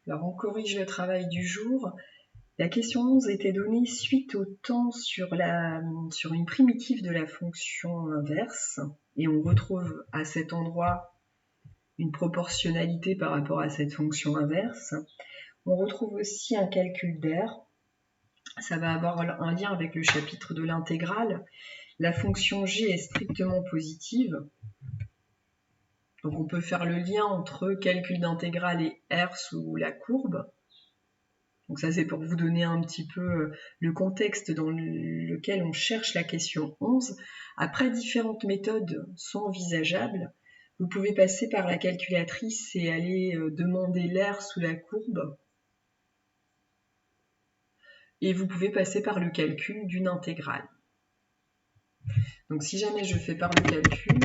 Alors on corrige le travail du jour. La question 11 était donnée suite au temps sur une primitive de la fonction inverse, et on retrouve à cet endroit une proportionnalité par rapport à cette fonction inverse. On retrouve aussi un calcul d'air. Ça va avoir un lien avec le chapitre de l'intégrale. La fonction g est strictement positive. Donc on peut faire le lien entre calcul d'intégrale et r sous la courbe. Donc ça, c'est pour vous donner un petit peu le contexte dans lequel on cherche la question 11. Après, différentes méthodes sont envisageables. Vous pouvez passer par la calculatrice et aller demander l'air sous la courbe. Et vous pouvez passer par le calcul d'une intégrale. Donc si jamais je fais par le calcul,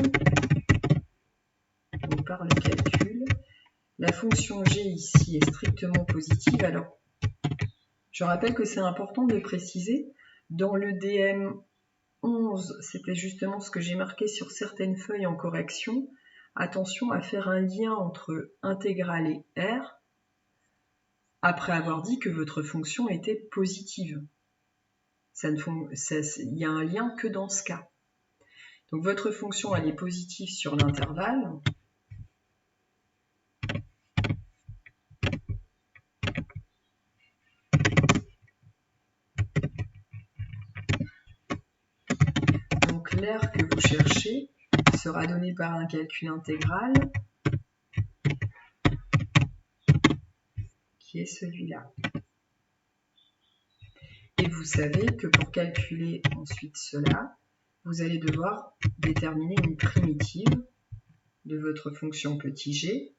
la fonction g ici est strictement positive. Alors, je rappelle que c'est important de préciser, dans le DM 11, c'était justement ce que j'ai marqué sur certaines feuilles en correction. Attention à faire un lien entre intégrale et r, après avoir dit que votre fonction était positive. Il y a un lien que dans ce cas. Donc votre fonction, elle est positive sur l'intervalle. Donc l'air que vous cherchez sera donné par un calcul intégral qui est celui-là. Et vous savez que pour calculer ensuite cela, vous allez devoir déterminer une primitive de votre fonction petit g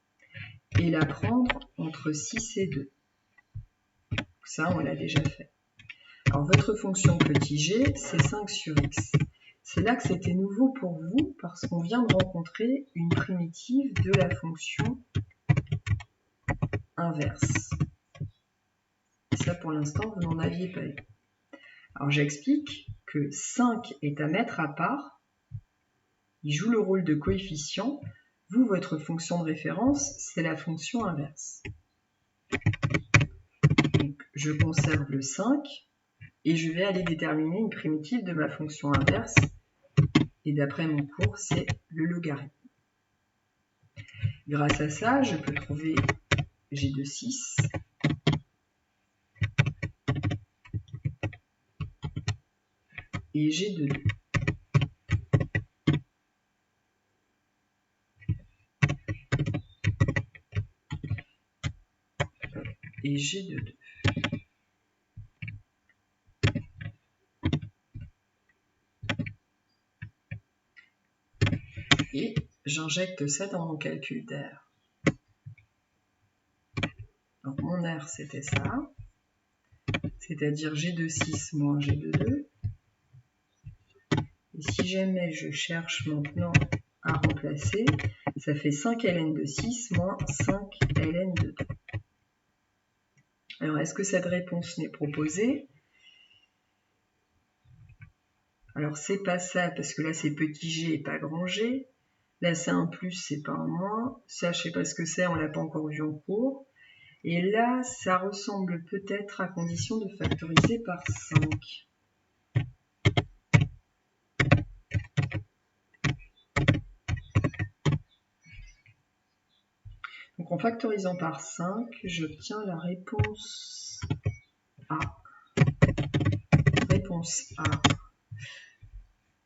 et la prendre entre 6 et 2. Ça, on l'a déjà fait. Alors, votre fonction petit g, c'est 5 sur x. C'est là que c'était nouveau pour vous parce qu'on vient de rencontrer une primitive de la fonction inverse. Et ça, pour l'instant, vous n'en aviez pas eu. Alors, j'explique que 5 est à mettre à part. Il joue le rôle de coefficient. Vous, votre fonction de référence, c'est la fonction inverse. Donc, je conserve le 5 et je vais aller déterminer une primitive de ma fonction inverse. Et d'après mon cours, c'est le logarithme. Grâce à ça, je peux trouver g de 6 et g de 2. Et g de 2. Et j'injecte ça dans mon calcul d'air. Donc mon R, c'était ça. C'est-à-dire g de 6 moins g de 2. Et si jamais je cherche maintenant à remplacer, ça fait 5 ln de 6 moins 5 ln de 2. Alors, est-ce que cette réponse m'est proposée? Alors, c'est pas ça, parce que là, c'est petit g et pas grand g. Là, c'est un plus, c'est pas un moins. Ça, je sais pas ce que c'est, on l'a pas encore vu en cours. Et là, ça ressemble peut-être à condition de factoriser par 5. Donc, en factorisant par 5, j'obtiens la réponse A. Réponse A.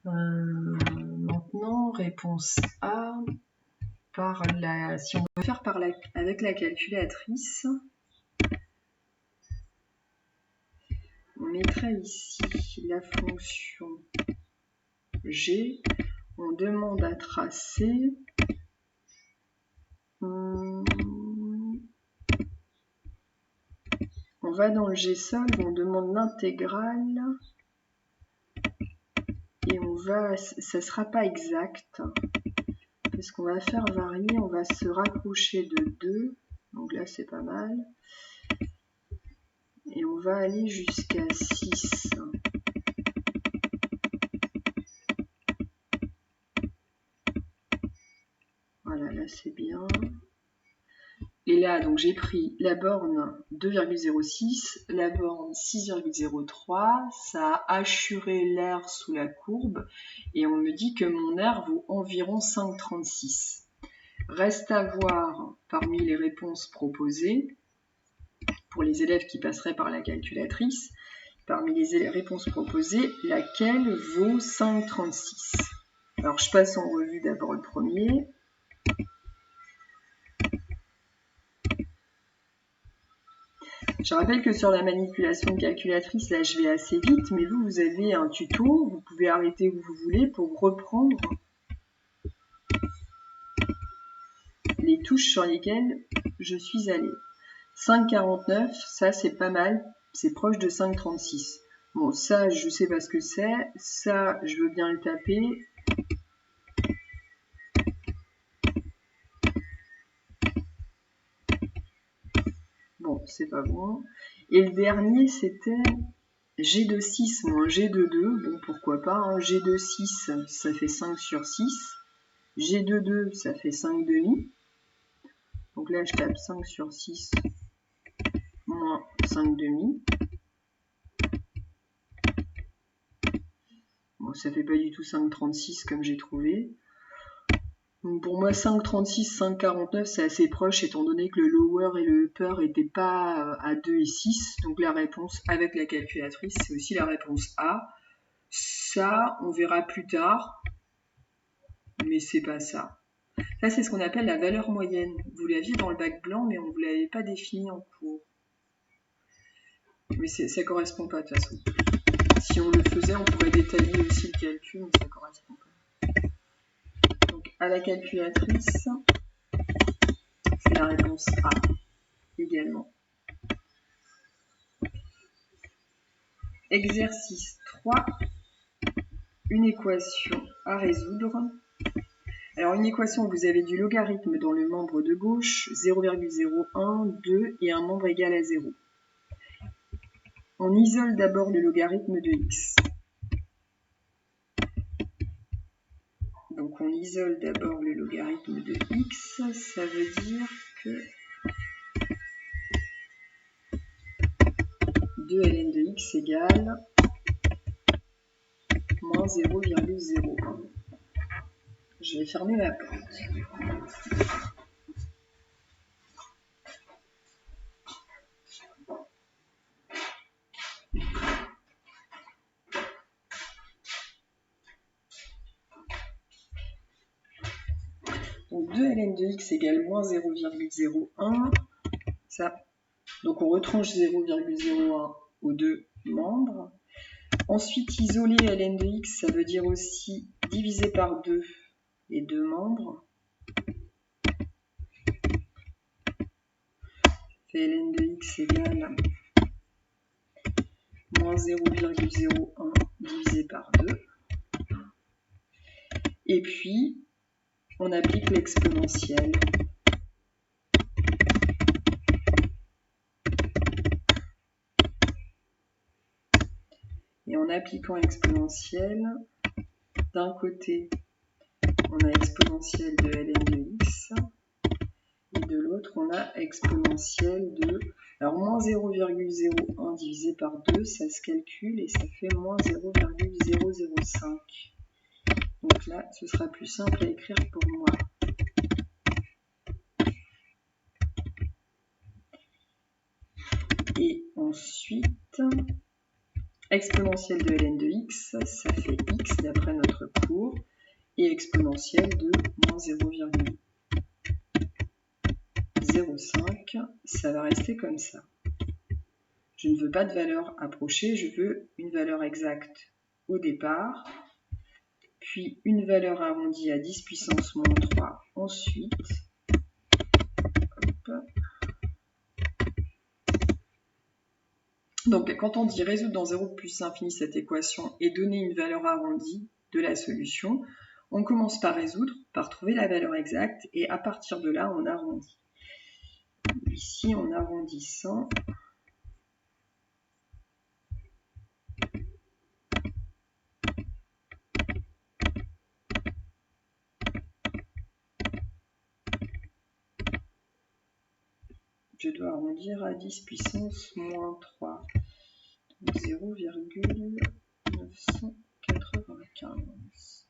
Maintenant, réponse A, si on veut faire avec la calculatrice, on mettrait ici la fonction g, on demande à tracer on va dans le g-solve, on demande l'intégrale et ça sera pas exact parce qu'on va faire varier, on va se rapprocher de 2, donc là c'est pas mal, et on va aller jusqu'à 6. Voilà, là c'est bien. Et là, donc j'ai pris la borne 2,06, la borne 6,03, ça a assuré l'air sous la courbe, et on me dit que mon R vaut environ 5,36. Reste à voir parmi les réponses proposées, pour les élèves qui passeraient par la calculatrice, parmi les réponses proposées, laquelle vaut 5,36. Alors je passe en revue d'abord le premier. Je rappelle que sur la manipulation de calculatrice, là je vais assez vite, mais vous avez un tuto, vous pouvez arrêter où vous voulez pour reprendre les touches sur lesquelles je suis allée. 5,49, ça c'est pas mal, c'est proche de 5,36. Bon, ça je sais pas ce que c'est, ça je veux bien le taper. Bon, c'est pas bon. Et le dernier c'était G de 6 moins G de 2, bon pourquoi pas, hein. G de 6 ça fait 5 sur 6, G de 2 ça fait 5 demi, donc là je tape 5 sur 6 moins 5 demi, bon ça fait pas du tout 5,36 comme j'ai trouvé, donc pour moi 5,36, 5,49 c'est assez proche étant donné que le lower et le upper n'étaient pas à 2 et 6, donc la réponse avec la calculatrice c'est aussi la réponse A. Ça on verra plus tard, mais c'est pas ça. Ça, c'est ce qu'on appelle la valeur moyenne. Vous l'aviez dans le bac blanc, mais on ne vous l'avait pas défini en cours. Mais ça ne correspond pas de toute façon. Si on le faisait, on pourrait détailler aussi le calcul, mais ça ne correspond pas. Donc, à la calculatrice, c'est la réponse A également. Exercice 3. Une équation à résoudre. Alors une équation où vous avez du logarithme dans le membre de gauche, 0,01, 2 et un membre égal à 0. On isole d'abord le logarithme de x. Donc on isole d'abord le logarithme de x, ça veut dire que 2 ln de x égale moins 0,01. Je vais fermer ma porte. Donc 2 ln de x égale moins 0,01. Ça. Donc on retranche 0,01 aux deux membres. Ensuite, isoler ln de x, ça veut dire aussi diviser par 2 les deux membres. Fait ln de x égale moins 0,01 divisé par 2. Et puis, on applique l'exponentielle. Et en appliquant l'exponentielle, d'un côté, on a exponentielle de ln de x, et de l'autre, on a exponentielle de... Alors, moins 0,01 divisé par 2, ça se calcule et ça fait moins 0,005. Donc là, ce sera plus simple à écrire pour moi. Et ensuite, exponentielle de ln de x, ça fait x d'après notre cours, et exponentielle de moins 0,05, ça va rester comme ça. Je ne veux pas de valeur approchée, je veux une valeur exacte au départ, puis une valeur arrondie à 10 puissance moins 3 ensuite. Hop. Donc quand on dit résoudre dans 0 plus l'infini cette équation et donner une valeur arrondie de la solution, on commence par résoudre, par trouver la valeur exacte, et à partir de là, on arrondit. Ici, en arrondissant, je dois arrondir à 10 puissance moins 3. 0,995.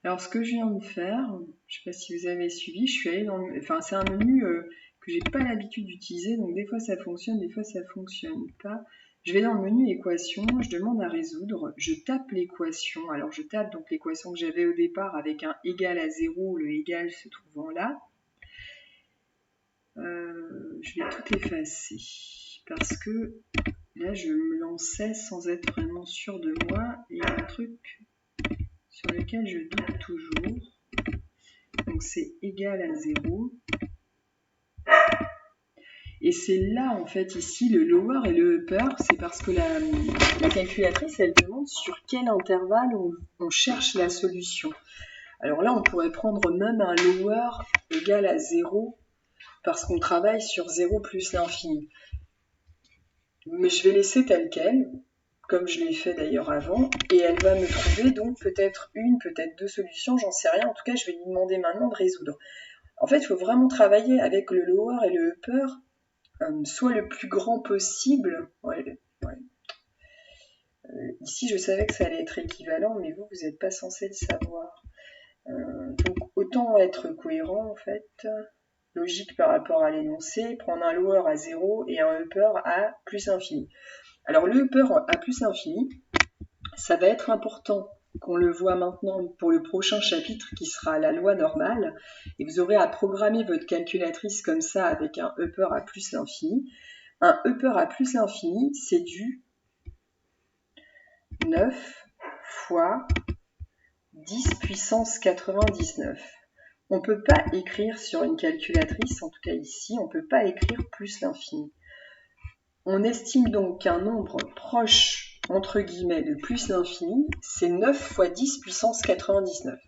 Alors, ce que je viens de faire, je ne sais pas si vous avez suivi, je suis allée dans le... Enfin, c'est un menu que j'ai pas l'habitude d'utiliser, donc des fois ça fonctionne, des fois ça fonctionne pas. Je vais dans le menu équation, je demande à résoudre, je tape l'équation. Alors, je tape donc l'équation que j'avais au départ avec un égal à 0, le égal se trouvant là. Je vais tout effacer parce que là, je me lançais sans être vraiment sûre de moi et il y a un truc sur lequel je doute toujours. Donc c'est égal à 0. Et c'est là, en fait, ici, le lower et le upper, c'est parce que la calculatrice, elle demande sur quel intervalle on cherche la solution. Alors là, on pourrait prendre même un lower égal à 0, parce qu'on travaille sur 0 plus l'infini. Mais je vais laisser tel quel, comme je l'ai fait d'ailleurs avant, et elle va me trouver donc peut-être une, peut-être deux solutions, j'en sais rien. En tout cas, je vais lui demander maintenant de résoudre. En fait, il faut vraiment travailler avec le lower et le upper, soit le plus grand possible. Ici, je savais que ça allait être équivalent, mais vous n'êtes pas censé le savoir. Donc, autant être cohérent, en fait, logique par rapport à l'énoncé, prendre un lower à 0 et un upper à plus infini. Alors, le upper à plus infini, ça va être important qu'on le voit maintenant pour le prochain chapitre qui sera la loi normale, et vous aurez à programmer votre calculatrice comme ça avec un upper à plus l'infini. Un upper à plus l'infini, c'est du 9 fois 10 puissance 99. On ne peut pas écrire sur une calculatrice, en tout cas ici, on ne peut pas écrire plus l'infini. On estime donc qu'un nombre proche, entre guillemets, de plus l'infini, c'est 9 fois 10 puissance 99.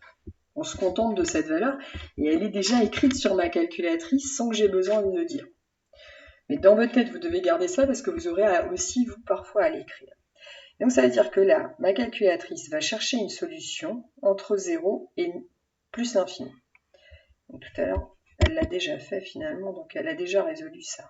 On se contente de cette valeur, et elle est déjà écrite sur ma calculatrice sans que j'ai besoin de le dire. Mais dans votre tête, vous devez garder ça parce que vous aurez aussi, vous, parfois à l'écrire. Donc ça veut dire que là, ma calculatrice va chercher une solution entre 0 et plus l'infini. Donc tout à l'heure, elle l'a déjà fait finalement, donc elle a déjà résolu ça.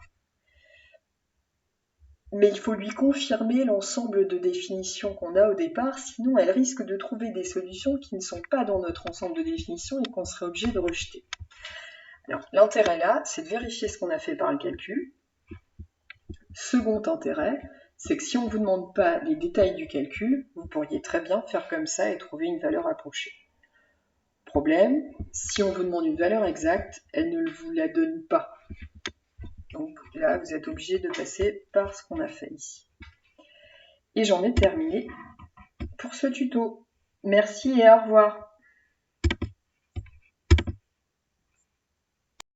Mais il faut lui confirmer l'ensemble de définitions qu'on a au départ, sinon elle risque de trouver des solutions qui ne sont pas dans notre ensemble de définitions et qu'on serait obligé de rejeter. Alors l'intérêt là, c'est de vérifier ce qu'on a fait par le calcul. Second intérêt, c'est que si on ne vous demande pas les détails du calcul, vous pourriez très bien faire comme ça et trouver une valeur approchée. Problème, si on vous demande une valeur exacte, elle ne vous la donne pas. Donc là, vous êtes obligé de passer par ce qu'on a fait ici. Et j'en ai terminé pour ce tuto. Merci et au revoir.